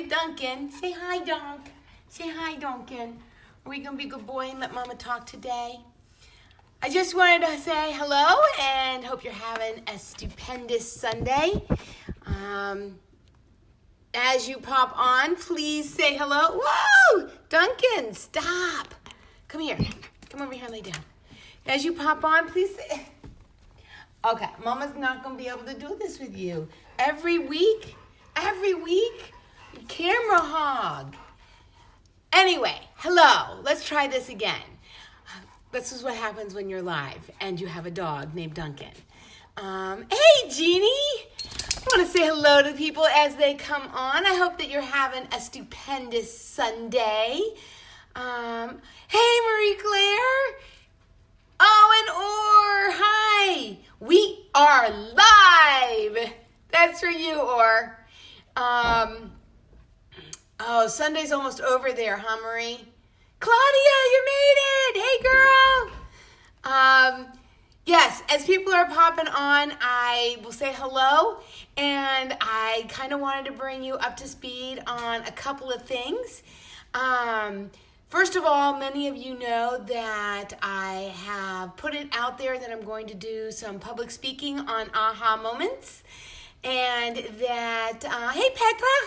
with Duncan. Say hi, Dunk. Say hi, Duncan. Are we going to be a good boy and let Mama talk today? I just wanted to say hello and hope you're having a stupendous Sunday. As you pop on, please say hello. Whoa! Duncan, stop. Come here. Come over here and lay down. As you pop on, please say... Okay, Mama's not going to be able to do this with you. Every week, camera hog. Anyway, hello. Let's try this again. This is what happens when you're live and you have a dog named Duncan. Hey, Jeannie. I want to say hello to people as they come on. I hope that you're having a stupendous Sunday. Hey, Marie Claire. Oh, and Orr. Hi. We are live. That's for you, Orr. Oh, Sunday's almost over there, huh, Marie? Claudia, you made it. Hey, girl. Yes, as people are popping on, I will say hello, and I kind of wanted to bring you up to speed on a couple of things. First of all, many of you know that I have put it out there that I'm going to do some public speaking on aha moments, and that, hey, Petra,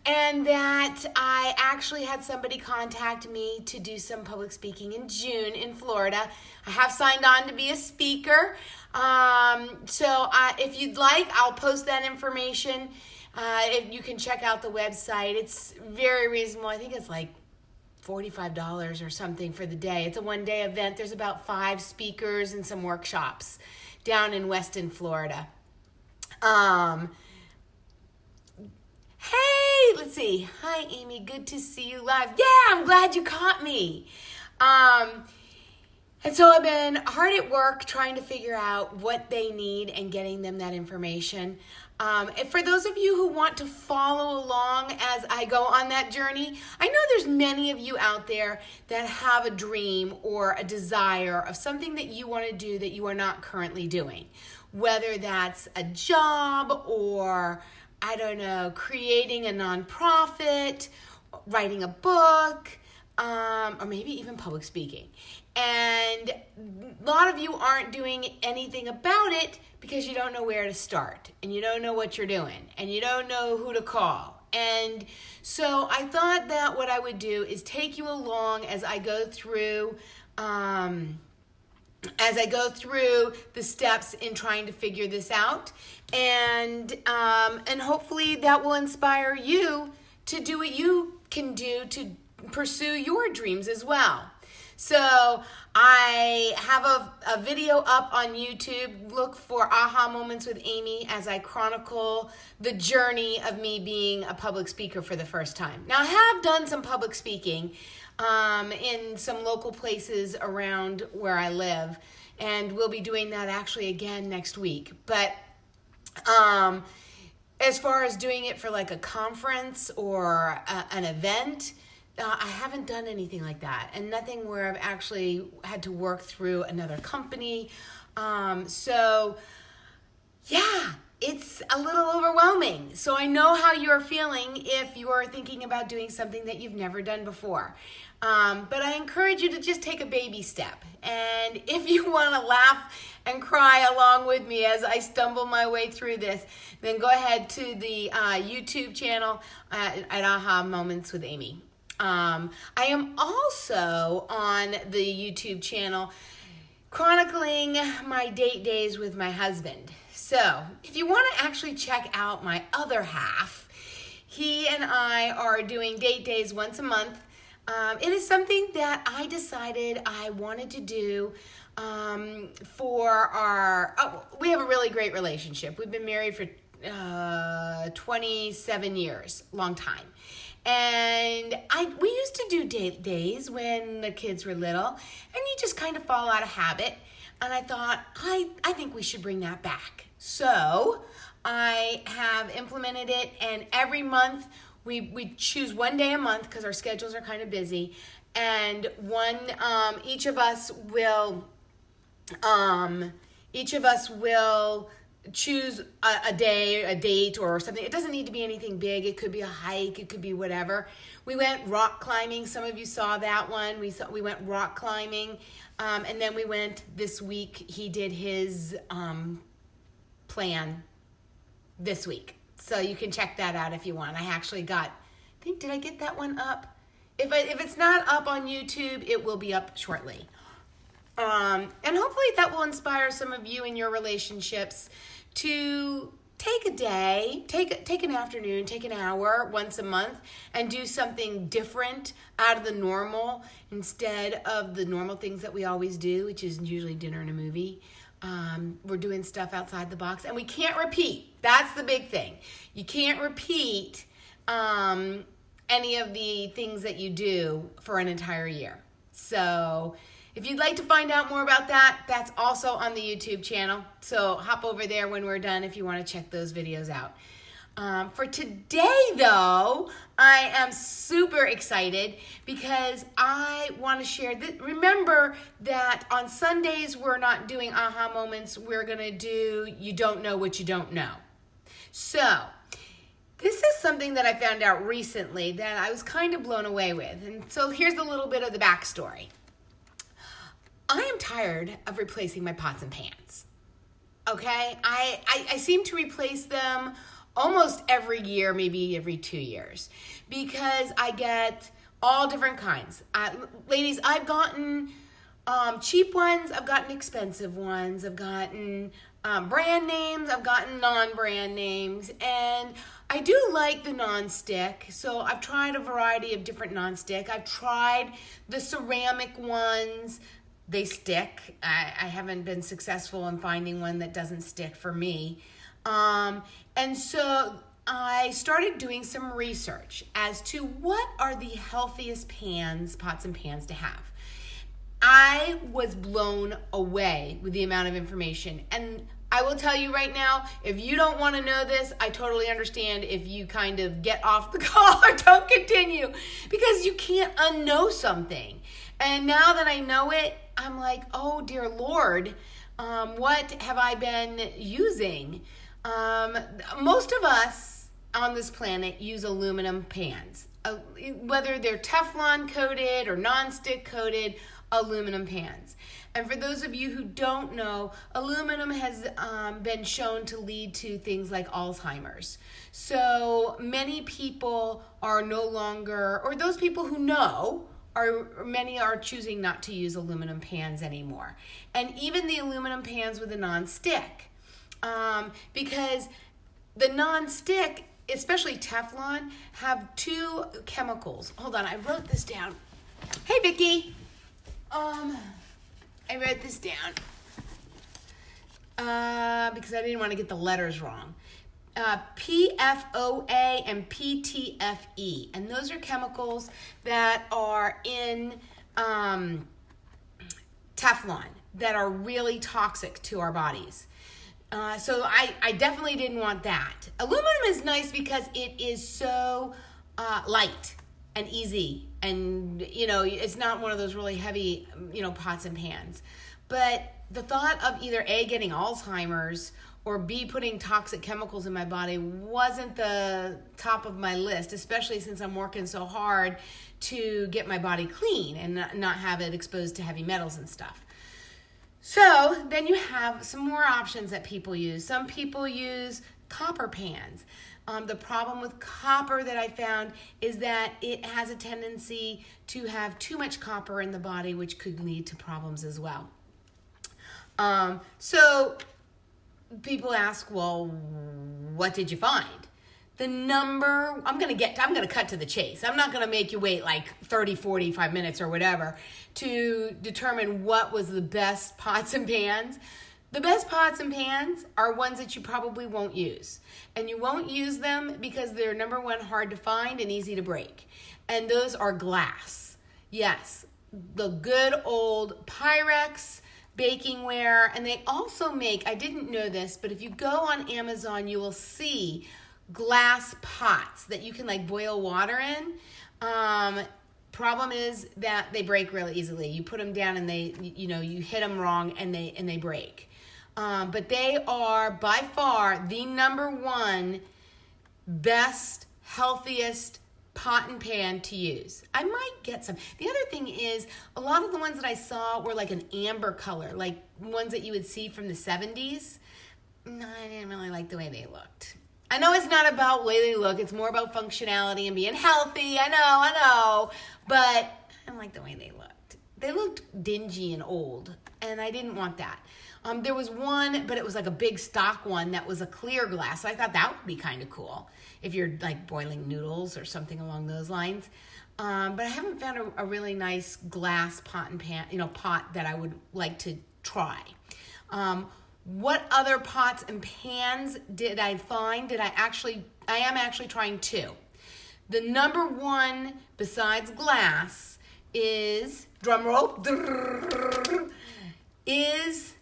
and that I actually had somebody contact me to do some public speaking in June in Florida. I have signed on to be a speaker. If you'd like, I'll post that information. If you can check out the website. It's very reasonable. I think it's like $45 or something for the day. It's a one-day event. There's about 5 speakers and some workshops down in Weston, Florida. Hey, let's see. Hi, Amy. Good to see you live. Yeah, I'm glad you caught me. And so I've been hard at work trying to figure out what they need and getting them that information. And for those of you who want to follow along as I go on that journey, I know there's many of you out there that have a dream or a desire of something that you want to do that you are not currently doing. Whether that's a job or, I don't know, creating a nonprofit, writing a book, or maybe even public speaking. And a lot of you aren't doing anything about it because you don't know where to start, and you don't know what you're doing, and you don't know who to call. And so I thought that what I would do is take you along as I go through the steps in trying to figure this out, and hopefully that will inspire you to do what you can do to pursue your dreams as well. So I have a video up on YouTube. Look for Aha Moments with Amy as I chronicle the journey of me being a public speaker for the first time. Now, I have done some public speaking in some local places around where I live, and we'll be doing that actually again next week. But as far as doing it for like a conference or an event, I haven't done anything like that, and nothing where I've actually had to work through another company. So yeah, it's a little overwhelming. So I know how you're feeling if you're thinking about doing something that you've never done before. But I encourage you to just take a baby step. And if you want to laugh and cry along with me as I stumble my way through this, then go ahead to the YouTube channel at Aha Moments with Amy. I am also on the YouTube channel chronicling my date days with my husband. So if you want to actually check out my other half, he and I are doing date days once a month. It is something that I decided I wanted to do we have a really great relationship. We've been married for 27 years, long time. And we used to do date days when the kids were little, and you just kind of fall out of habit. And I thought, I think we should bring that back. So I have implemented it, and every month we choose one day a month because our schedules are kind of busy, and each of us will choose a day, a date, or something. It doesn't need to be anything big. It could be a hike. It could be whatever. We went rock climbing. Some of you saw that one. We went rock climbing. And then we went this week. He did his plan this week. So you can check that out if you want. Did I get that one up? If it's not up on YouTube, it will be up shortly. And hopefully that will inspire some of you in your relationships to take a day, take an afternoon, take an hour once a month and do something different out of the normal instead of the normal things that we always do, which is usually dinner and a movie. We're doing stuff outside the box, and we can't repeat. That's the big thing. You can't repeat any of the things that you do for an entire year. So if you'd like to find out more about that, that's also on the YouTube channel. So hop over there when we're done if you want to check those videos out. For today, though, I am super excited because I want to share this. Remember that on Sundays, we're not doing aha moments. We're going to do you don't know what you don't know. So this is something that I found out recently that I was kind of blown away with. And so here's a little bit of the backstory. I am tired of replacing my pots and pans. Okay? I seem to replace them almost every year, maybe every 2 years, because I get all different kinds. Ladies, I've gotten cheap ones, I've gotten expensive ones, I've gotten brand names, I've gotten non-brand names, and I do like the non-stick, so I've tried a variety of different non-stick. I've tried the ceramic ones. They stick. I haven't been successful in finding one that doesn't stick for me. And so I started doing some research as to what are the healthiest pots and pans to have. I was blown away with the amount of information. And I will tell you right now, if you don't want to know this, I totally understand if you kind of get off the call or don't continue, because you can't unknow something. And now that I know it, I'm like, oh dear Lord, what have I been using? Most of us on this planet use aluminum pans, whether they're Teflon coated or non-stick coated aluminum pans. And for those of you who don't know, aluminum has been shown to lead to things like Alzheimer's. So many people are no longer, or those people who know, many are choosing not to use aluminum pans anymore. And even the aluminum pans with a non-stick. Because the non-stick, especially Teflon, have two chemicals. Hold on, I wrote this down. Hey, Vicki. I wrote this down because I didn't want to get the letters wrong. PFOA and PTFE, and those are chemicals that are in Teflon that are really toxic to our bodies. So I definitely didn't want that. Aluminum is nice because it is so light and easy, and it's not one of those really heavy pots and pans. But the thought of either A, getting Alzheimer's, or B, putting toxic chemicals in my body wasn't the top of my list, especially since I'm working so hard to get my body clean and not have it exposed to heavy metals and stuff. So then you have some more options that people use. Some people use copper pans. The problem with copper that I found is that it has a tendency to have too much copper in the body, which could lead to problems as well. So people ask, well, what did you find? The number, I'm going to cut to the chase. I'm not going to make you wait like 30, 45 minutes or whatever to determine what was the best pots and pans. The best pots and pans are ones that you probably won't use. And you won't use them because they're, number one, hard to find and easy to break. And those are glass. Yes, the good old Pyrex bakingware. And they also make, I didn't know this, but if you go on Amazon, you will see glass pots that you can like boil water in. Problem is that they break really easily. You put them down and they, you hit them wrong and they break. but they are by far the number one best, healthiest pot and pan to use. I might get some. The other thing is, a lot of the ones that I saw were like an amber color, like ones that you would see from the 70s. No, I didn't really like the way they looked. I know it's not about the way they look. It's more about functionality and being healthy. I know. But I didn't like the way they looked. They looked dingy and old, and I didn't want that. There was one, but it was like a big stock one that was a clear glass. So I thought that would be kind of cool if you're like boiling noodles or something along those lines. But I haven't found a really nice glass pot and pan, pot that I would like to try. What other pots and pans did I find? I am actually trying two. The number one besides glass is, drum roll, is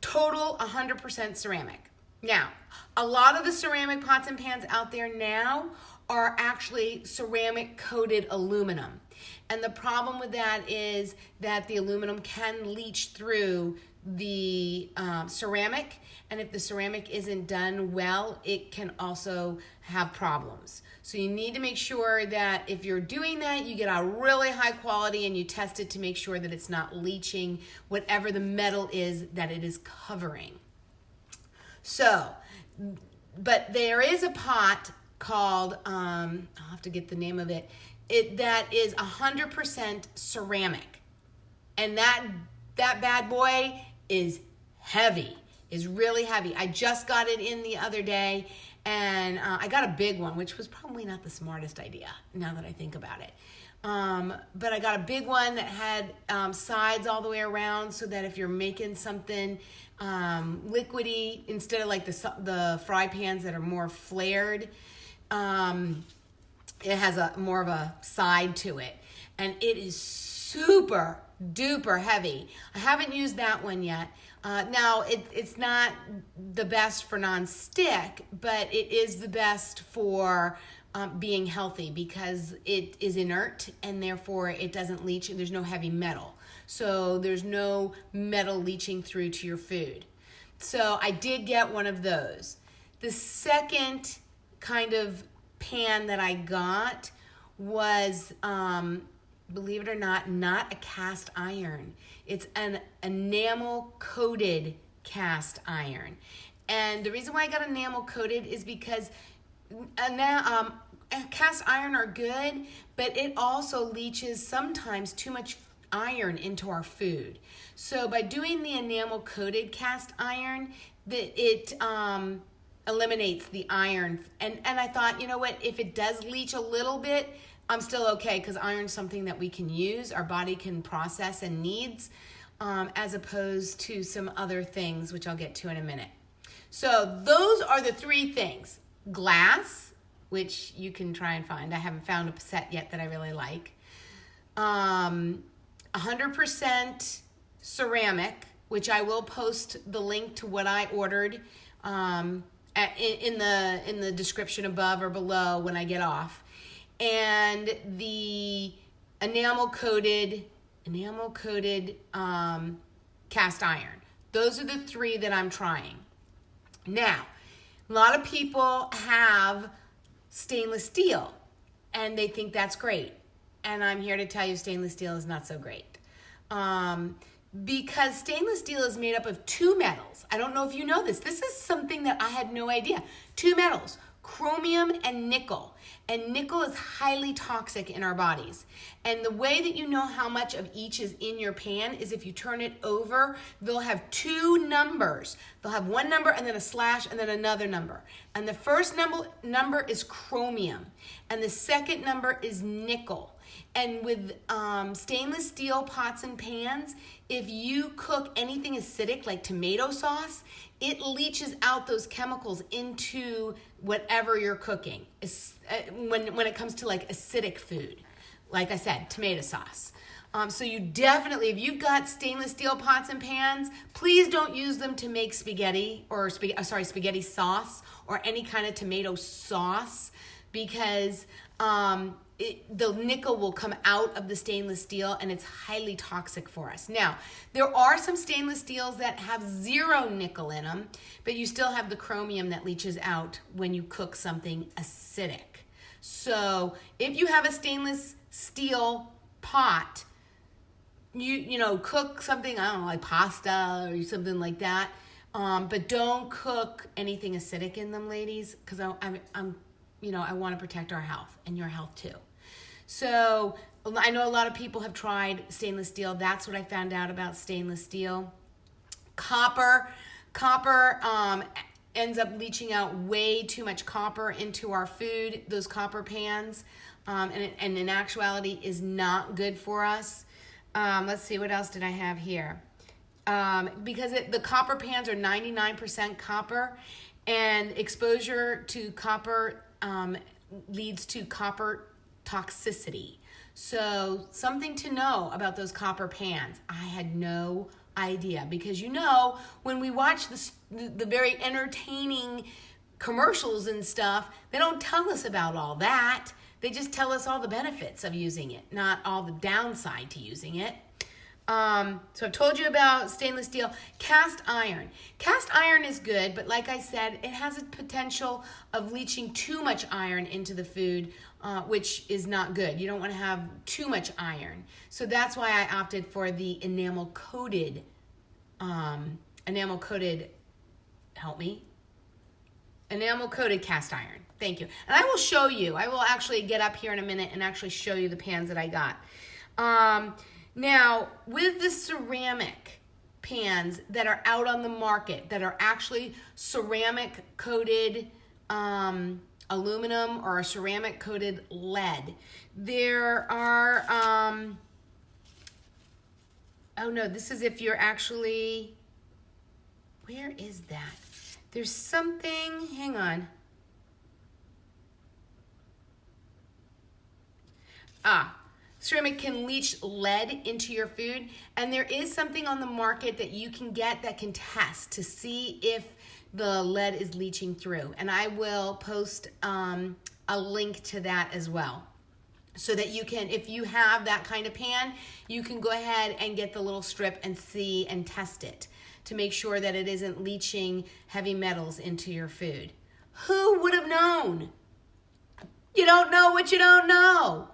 total 100% ceramic. Now, a lot of the ceramic pots and pans out there now are actually ceramic coated aluminum. And the problem with that is that the aluminum can leach through the ceramic, and if the ceramic isn't done well, it can also have problems. So you need to make sure that if you're doing that, you get a really high quality and you test it to make sure that it's not leaching whatever the metal is that it is covering. So, but there is a pot called, I'll have to get the name of it, that is 100% ceramic. And that bad boy is heavy, is really heavy. I just got it in the other day, and I got a big one, which was probably not the smartest idea now that I think about it. But I got a big one that had sides all the way around, so that if you're making something liquidy, instead of like the fry pans that are more flared, it has more of a side to it, and it is super duper heavy. I haven't used that one yet. Now, it's not the best for non-stick, but it is the best for being healthy because it is inert and therefore it doesn't leach. There's no heavy metal. So there's no metal leaching through to your food. So I did get one of those. The second kind of pan that I got was, believe it or not a cast iron. It's an enamel coated cast iron. And the reason why I got enamel coated is because cast iron are good, but it also leaches sometimes too much iron into our food. So by doing the enamel coated cast iron, it eliminates the iron. And I thought, you know what, if it does leach a little bit, I'm still okay, because iron's something that we can use, our body can process and needs, as opposed to some other things, which I'll get to in a minute. So those are the three things. Glass, which you can try and find. I haven't found a set yet that I really like. 100% ceramic, which I will post the link to what I ordered in the description above or below when I get off. And the enamel coated cast iron. Those are the three that I'm trying. Now, a lot of people have stainless steel and they think that's great. And I'm here to tell you stainless steel is not so great. Because stainless steel is made up of two metals. I don't know if you know this. This is something that I had no idea. Two metals, chromium and nickel. And nickel is highly toxic in our bodies. And the way that you know how much of each is in your pan is if you turn it over, they'll have two numbers. They'll have one number and then a slash and then another number. And the first number is chromium. And the second number is nickel. And with stainless steel pots and pans, if you cook anything acidic like tomato sauce, it leaches out those chemicals into whatever you're cooking. When it comes to like acidic food, like I said, tomato sauce. So you definitely, if you've got stainless steel pots and pans, please don't use them to make spaghetti spaghetti sauce or any kind of tomato sauce, because the nickel will come out of the stainless steel, and it's highly toxic for us. Now, there are some stainless steels that have 0 nickel in them, but you still have the chromium that leaches out when you cook something acidic. So if you have a stainless steel pot, you know, cook something, I don't know, like pasta or something like that, but don't cook anything acidic in them, ladies, because I'm you know, I want to protect our health and your health too. So I know a lot of people have tried stainless steel. That's what I found out about stainless steel. Copper ends up leaching out way too much copper into our food, those copper pans, and in actuality is not good for us. Let's see, what else did I have here? Because the copper pans are 99% copper, and exposure to copper leads to copper toxicity. So something to know about those copper pans. I had no idea, because you know, when we watch the very entertaining commercials and stuff, they don't tell us about all that. They just tell us all the benefits of using it, not all the downside to using it. So I've told you about stainless steel. Cast iron. Cast iron is good, but like I said, it has a potential of leaching too much iron into the food, which is not good. You don't want to have too much iron. So that's why I opted for the enamel coated, help me? Enamel coated cast iron. Thank you. And I will show you. I will actually get up here in a minute and actually show you the pans that I got. Now, with the ceramic pans that are out on the market, that are actually ceramic coated aluminum or a ceramic coated lead, there are, oh no, this is if you're actually, where is that? There's something, hang on. Ceramic can leach lead into your food, and there is something on the market that you can get that can test to see if the lead is leaching through. And I will post a link to that as well, so that you can, if you have that kind of pan, you can go ahead and get the little strip and see and test it to make sure that it isn't leaching heavy metals into your food. Who would have known? You don't know what you don't know.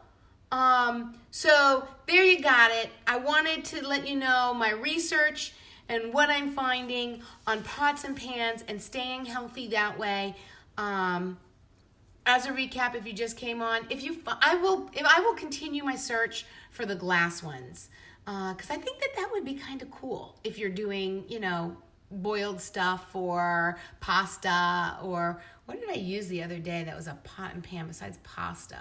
So there you got it. I wanted to let you know my research and what I'm finding on pots and pans and staying healthy that way. As a recap, if you just came on, I will continue my search for the glass ones, because I think that would be kind of cool if you're doing, you know, boiled stuff or pasta, or what did I use the other day that was a pot and pan besides pasta?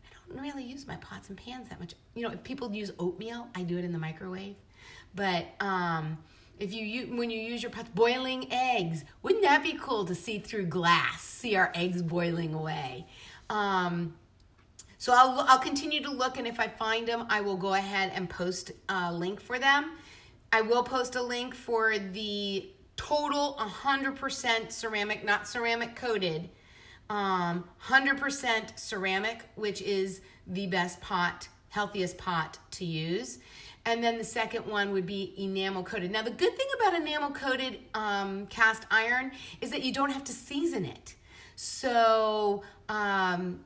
I don't really use my pots and pans that much. You know, if people use oatmeal, I do it in the microwave. But when you use your pots, boiling eggs, wouldn't that be cool to see through glass, see our eggs boiling away? So I'll continue to look, and if I find them, I will go ahead and post a link for them. I will post a link for the total 100% ceramic, not ceramic coated, 100% ceramic, which is the best pot, healthiest pot to use. And then the second one would be enamel coated. Now, the good thing about enamel coated cast iron is that you don't have to season it. So none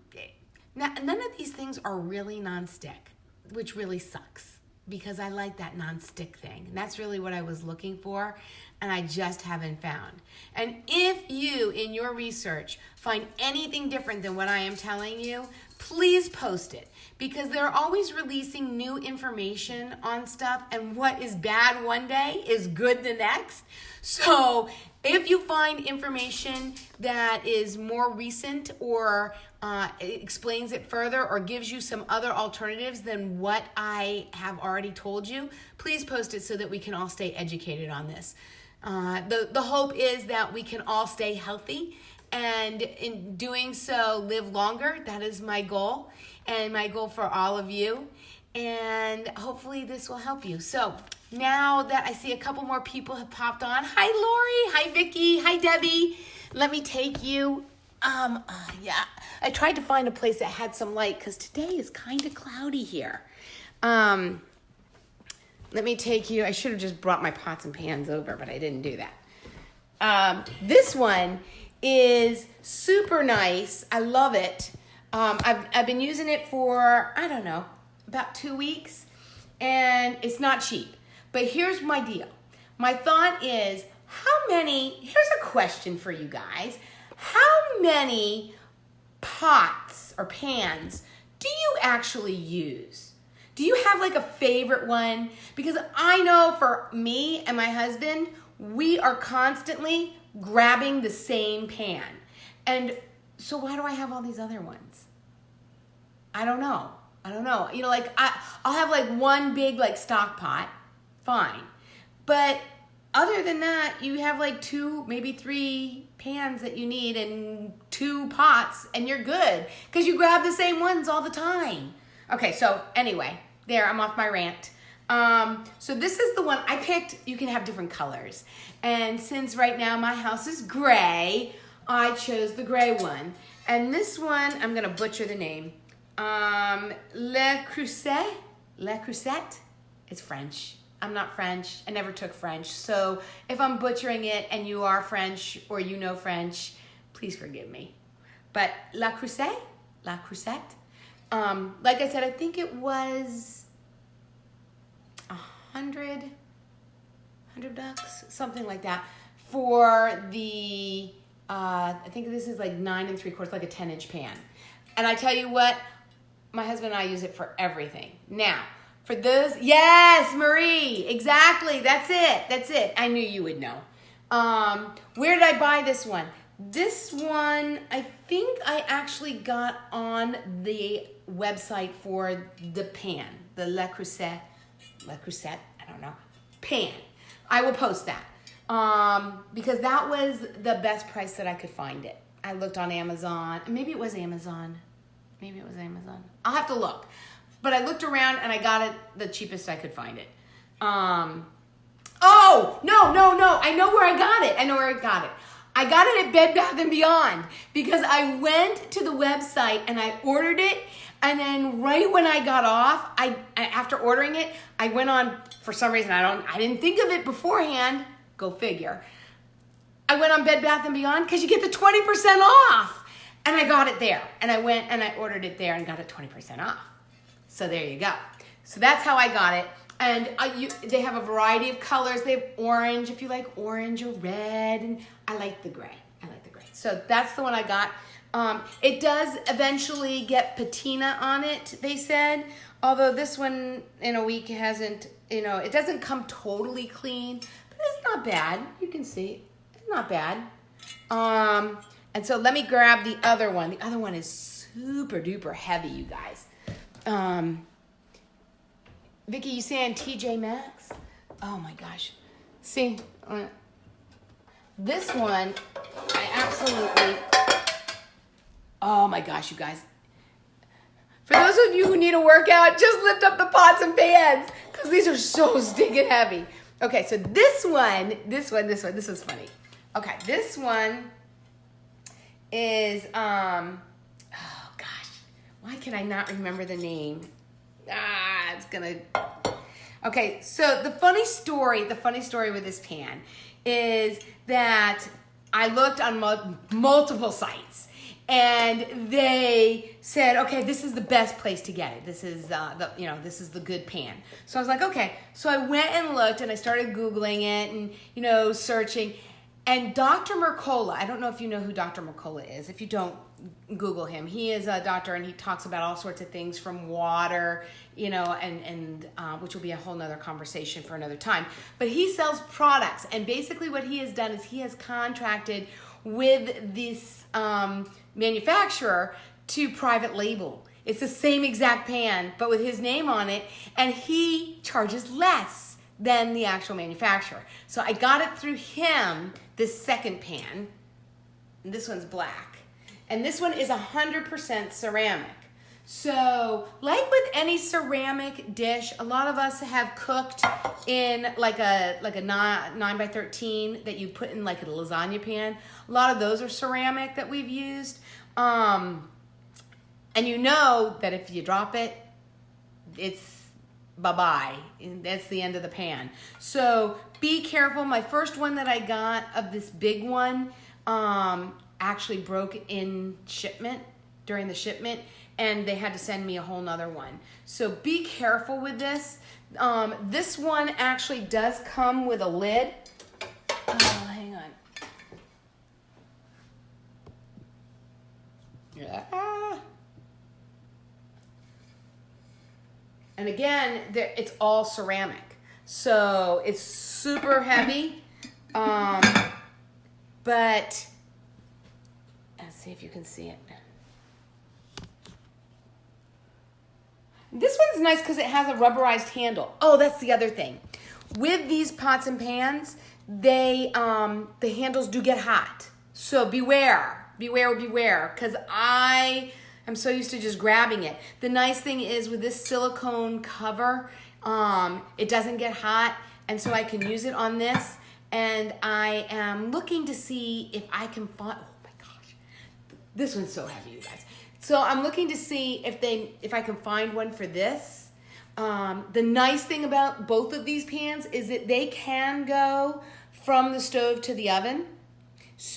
of these things are really nonstick, which really sucks, because I like that nonstick thing. And that's really what I was looking for, and I just haven't found. And if you, in your research, find anything different than what I am telling you, please post it, because they're always releasing new information on stuff, and what is bad one day is good the next. So if you find information that is more recent, or explains it further, or gives you some other alternatives than what I have already told you, please post it so that we can all stay educated on this. The hope is that we can all stay healthy, and in doing so, live longer. That is my goal, and my goal for all of you. And hopefully this will help you. So now that I see a couple more people have popped on. Hi, Lori. Hi, Vicki. Hi, Debbie. Let me take you Yeah, I tried to find a place that had some light because today is kind of cloudy here. Let me take you, I should have just brought my pots and pans over, but I didn't do that. This one is super nice. I love it. I've been using it for, I don't know, about 2 weeks, and it's not cheap. But here's my deal. My thought is, here's a question for you guys. How many pots or pans do you actually use? Do you have like a favorite one? Because I know for me and my husband, we are constantly grabbing the same pan. And so why do I have all these other ones? I don't know. You know, like I'll have like one big like stock pot, fine. But other than that, you have like 2, maybe 3 pans that you need and 2 pots and you're good because you grab the same ones all the time. Okay, so anyway, there, I'm off my rant. So this is the one I picked. You can have different colors. And since right now my house is gray, I chose the gray one. And this one, I'm gonna butcher the name. Le Creuset. It's French. I'm not French. I never took French. So if I'm butchering it and you are French or you know French, please forgive me. But La Creuset. Like I said, I think it was $100, something like that for the, I think this is like 9 3/4, like a 10-inch pan. And I tell you what, my husband and I use it for everything. Now, for those, yes, Marie, exactly, that's it. I knew you would know. Where did I buy this one? This one, I think I actually got on the website for the pan, the Le Creuset, I don't know, pan. I will post that because that was the best price that I could find it. I looked on Amazon. Maybe it was Amazon. I'll have to look. But I looked around and I got it the cheapest I could find it. Oh, no. I know where I got it. I got it at Bed Bath & Beyond because I went to the website and I ordered it. And then right when I got off, after ordering it, I went on, for some reason, I didn't think of it beforehand. Go figure. I went on Bed Bath & Beyond because you get the 20% off. And I got it there. And I went and I ordered it there and got it 20% off. So there you go. So that's how I got it. And they have a variety of colors. They have orange, if you like orange or red. And I like the gray. So that's the one I got. It does eventually get patina on it, they said. Although this one in a week hasn't, it doesn't come totally clean. But it's not bad. You can see. It's not bad. And so let me grab the other one. The other one is super duper heavy, you guys. Vicki, you saying TJ Maxx? Oh my gosh. See, this one, I absolutely, oh my gosh, you guys. For those of you who need a workout, just lift up the pots and pans because these are so stinking heavy. Okay, so this is funny. Okay, this one is, oh gosh, why can I not remember the name? Okay, so the funny story with this pan is that I looked on multiple sites and they said, okay, this is the best place to get it. This is this is the good pan. So I was like, okay. So I went and looked and I started Googling it and, searching. And Dr. Mercola, I don't know if you know who Dr. Mercola is. If you don't, Google him. He is a doctor and he talks about all sorts of things from water, and which will be a whole nother conversation for another time. But he sells products, and basically what he has done is he has contracted with this manufacturer to private label. It's the same exact pan, but with his name on it, and he charges less than the actual manufacturer. So I got it through him, this second pan. And this one's black. And this one is 100% ceramic. So, like with any ceramic dish, a lot of us have cooked in like a 9 by 13 that you put in like a lasagna pan. A lot of those are ceramic that we've used. And you know that if you drop it, it's bye-bye. That's the end of the pan. So be careful. My first one that I got of this big one actually broke in shipment, during the shipment, and they had to send me a whole nother one. So be careful with this. This one actually does come with a lid. Oh, hang on. Yeah. And again, it's all ceramic. So it's super heavy. But let's see if you can see it. This one's nice because it has a rubberized handle. Oh, that's the other thing. With these pots and pans, the handles do get hot. So beware, because I am so used to just grabbing it. The nice thing is with this silicone cover, it doesn't get hot, and so I can use it on this. And I am looking to see if I can find, oh my gosh, this one's so heavy, you guys. So I'm looking to see if I can find one for this. The nice thing about both of these pans is that they can go from the stove to the oven.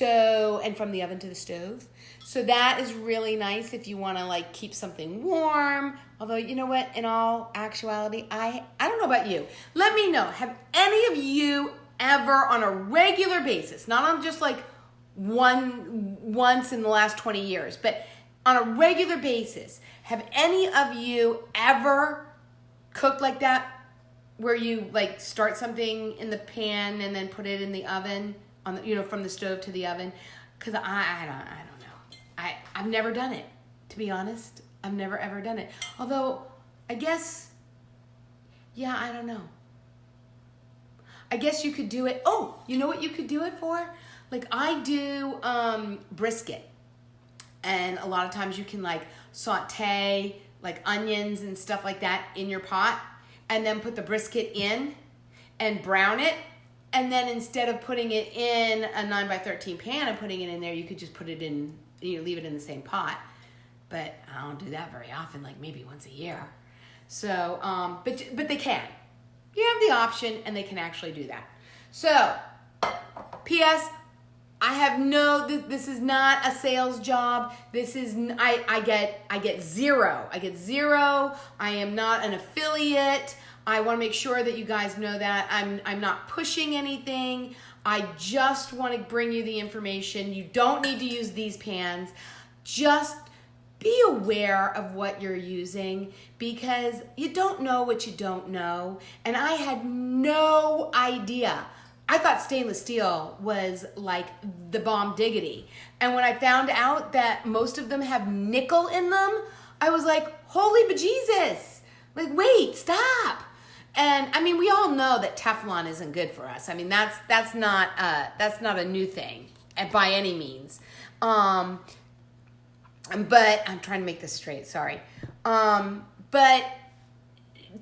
And from the oven to the stove. So that is really nice if you want to like keep something warm. Although, you know what, in all actuality, I don't know about you. Let me know, have any of you ever on a regular basis, not on just like once in the last 20 years, but on a regular basis, have any of you ever cooked like that, where you like start something in the pan and then put it in the oven, on the, from the stove to the oven? Because I don't know. I've never done it, to be honest. I've never ever done it. Although I guess, yeah, I don't know. I guess you could do it. Oh, you know what you could do it for? Like I do brisket. And a lot of times you can like saute like onions and stuff like that in your pot, and then put the brisket in and brown it. And then instead of putting it in a 9 by 13 pan and putting it in there, you could just put it in, leave it in the same pot. But I don't do that very often, like maybe once a year. So, but they can. You have the option, and they can actually do that. So, P.S. I have this is not a sales job. This is, I get zero. I get zero. I am not an affiliate. I want to make sure that you guys know that. I'm not pushing anything. I just want to bring you the information. You don't need to use these pans. Just be aware of what you're using, because you don't know what you don't know. And I had no idea. I thought stainless steel was like the bomb diggity. And when I found out that most of them have nickel in them, I was like, holy bejesus. Like, wait, stop. And I mean, we all know that Teflon isn't good for us. I mean, that's not a new thing by any means. But I'm trying to make this straight, sorry. But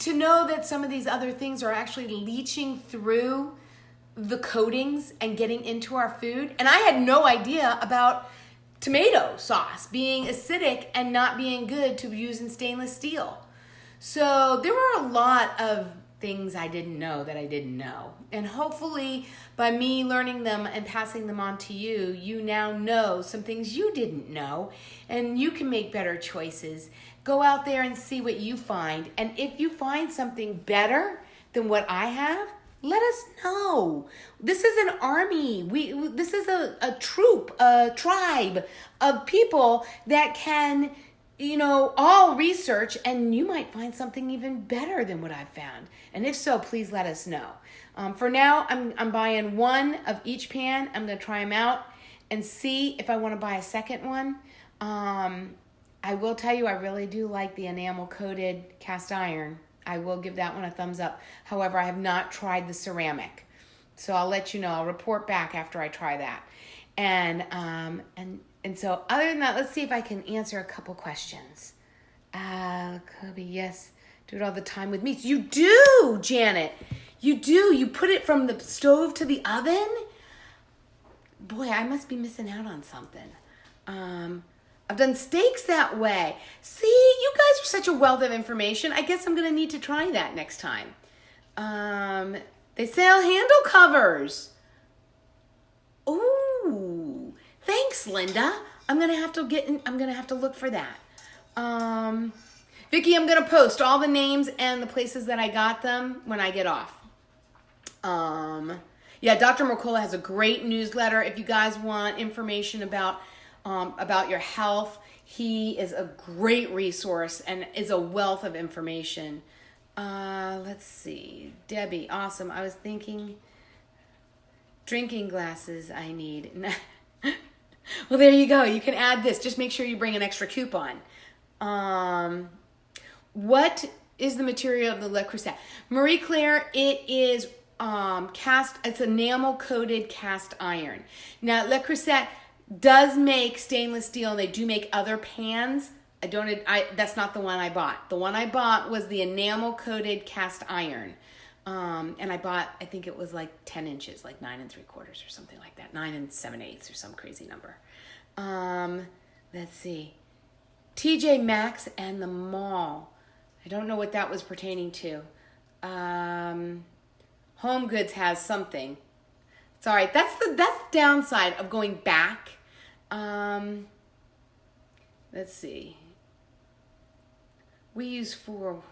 to know that some of these other things are actually leaching through the coatings and getting into our food. And I had no idea about tomato sauce being acidic and not being good to use in stainless steel. So there were a lot of things I didn't know that I didn't know. And hopefully by me learning them and passing them on to you, you now know some things you didn't know, and you can make better choices. Go out there and see what you find. And if you find something better than what I have, let us know. This is an army. This is a troop, a tribe of people that can, all research, and you might find something even better than what I've found. And if so, please let us know. For now, I'm buying one of each pan. I'm going to try them out and see if I want to buy a second one. I will tell you, I really do like the enamel coated cast iron. I will give that one a thumbs up. However, I have not tried the ceramic. So I'll let you know. I'll report back after I try that. And so other than that, let's see if I can answer a couple questions. Kobe, yes. Do it all the time with meats. You do, Janet. You do. You put it from the stove to the oven? Boy, I must be missing out on something. I've done steaks that way. See, you guys are such a wealth of information. I guess I'm going to need to try that next time. They sell handle covers. Ooh, thanks, Linda. I'm going to have to look for that. Vicki, I'm going to post all the names and the places that I got them when I get off. Yeah, Dr. Mercola has a great newsletter. If you guys want information about your health, he is a great resource and is a wealth of information. Let's see. Debbie, awesome. I was thinking drinking glasses I need. Well, there you go. You can add this. Just make sure you bring an extra coupon. What is the material of the Le Creuset? Marie Claire, it is it's enamel coated cast iron. Now, Le Creuset does make stainless steel, and they do make other pans. That's not the one I bought. The one I bought was the enamel coated cast iron. And I think it was like 10 inches, like 9 3/4 or something like that. 9 7/8 or some crazy number. Let's see. TJ Maxx and the mall. I don't know what that was pertaining to. Home Goods has something. It's all right. That's the downside of going back. Let's see. We use 4.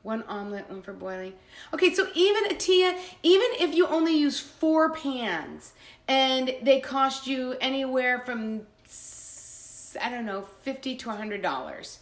1 omelet, 1 for boiling. Okay, so even Atia, even if you only use 4 pans and they cost you anywhere from, I don't know, $50 to $100,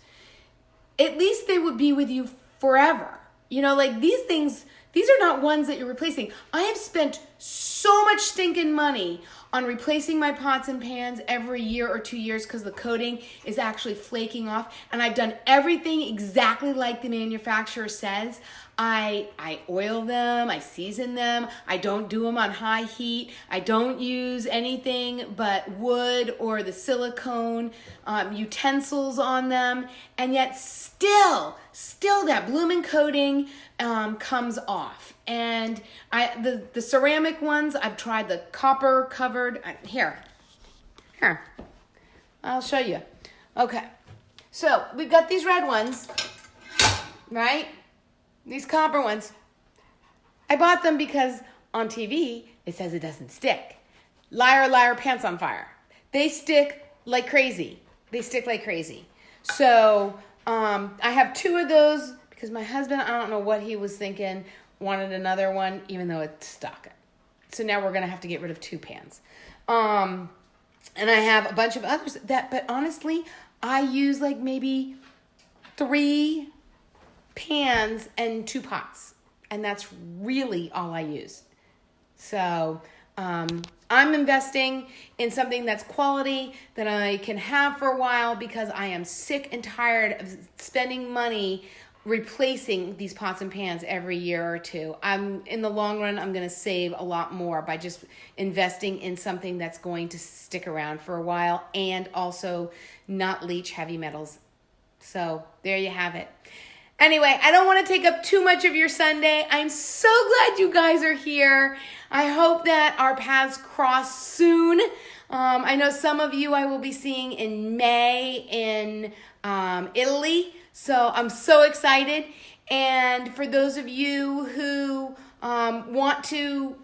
at least they would be with you forever. You know, like these things, these are not ones that you're replacing. I have spent so much stinking money on replacing my pots and pans every year or 2 years because the coating is actually flaking off. And I've done everything exactly like the manufacturer says. I oil them, I season them, I don't do them on high heat, I don't use anything but wood or the silicone utensils on them, and yet still that blooming coating comes off. And the ceramic ones, I've tried the copper covered. Here, I'll show you. Okay, so we've got these red ones, right? These copper ones. I bought them because on TV it says it doesn't stick. Liar, liar, pants on fire. They stick like crazy. So I have 2 of those because my husband, I don't know what he was thinking, wanted another one, even though it's stuck. So now we're going to have to get rid of 2 pans. And I have a bunch of others but honestly, I use like maybe 3 pans and 2 pots. And that's really all I use. So I'm investing in something that's quality that I can have for a while because I am sick and tired of spending money replacing these pots and pans every year or 2. In the long run, I'm going to save a lot more by just investing in something that's going to stick around for a while and also not leach heavy metals. So there you have it. Anyway, I don't want to take up too much of your Sunday. I'm so glad you guys are here. I hope that our paths cross soon. I know some of you I will be seeing in May in Italy. So I'm so excited. And for those of you who want to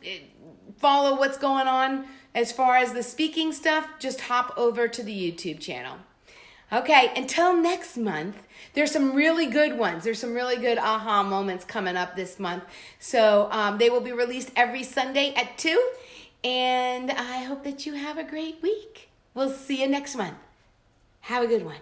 follow what's going on as far as the speaking stuff, just hop over to the YouTube channel. Okay, until next month, there's some really good ones. There's some really good aha moments coming up this month. So they will be released every Sunday at 2. And I hope that you have a great week. We'll see you next month. Have a good one.